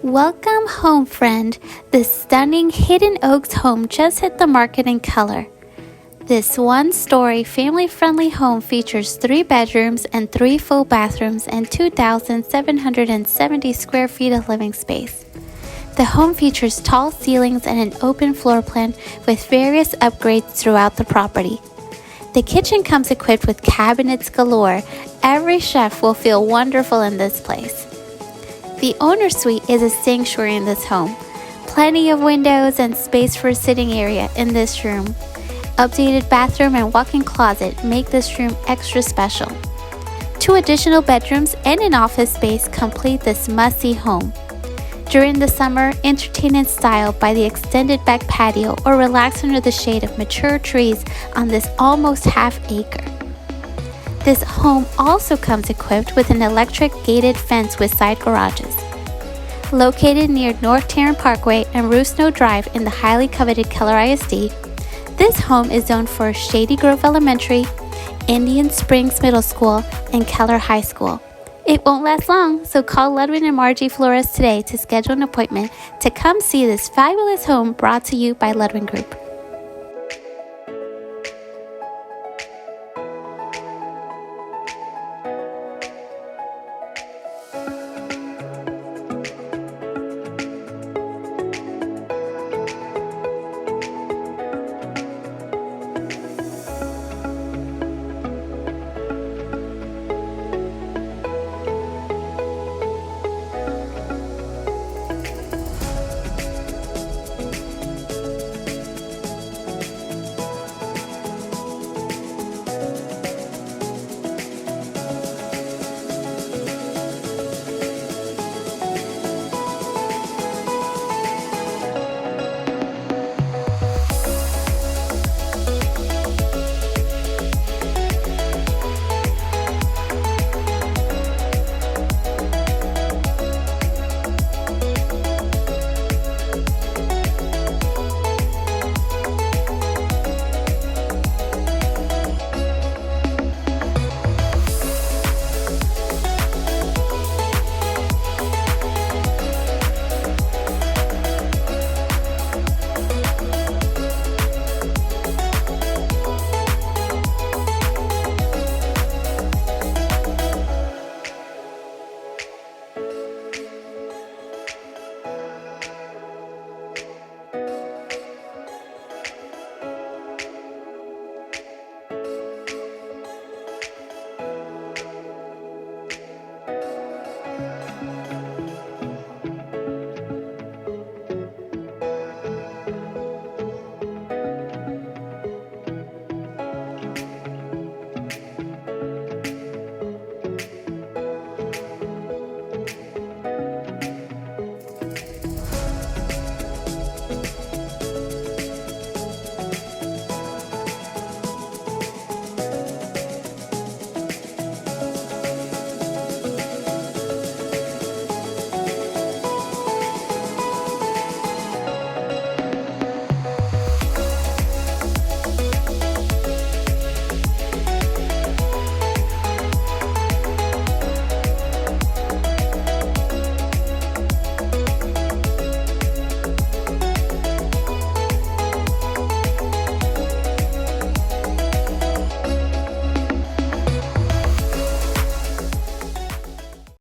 Welcome home, friend. This stunning Hidden Oaks home just hit the market in Keller. This one-story, family-friendly home features 3 bedrooms and 3 full bathrooms and 2,770 square feet of living space. The home features tall ceilings and an open floor plan with various upgrades throughout the property. The kitchen comes equipped with cabinets galore. Every chef will feel wonderful in this place. The owner suite is a sanctuary in this home. Plenty of windows and space for a sitting area in this room. Updated bathroom and walk-in closet make this room extra special. 2 additional bedrooms and an office space complete this must-see home. During the summer, entertain in style by the extended back patio or relax under the shade of mature trees on this almost half acre. This home also comes equipped with an electric gated fence with side garages. Located near North Tarrant Parkway and Roosno Drive in the highly coveted Keller ISD, this home is zoned for Shady Grove Elementary, Indian Springs Middle School, and Keller High School. It won't last long, so call Ludwin and Margie Flores today to schedule an appointment to come see this fabulous home brought to you by Ludwin Group.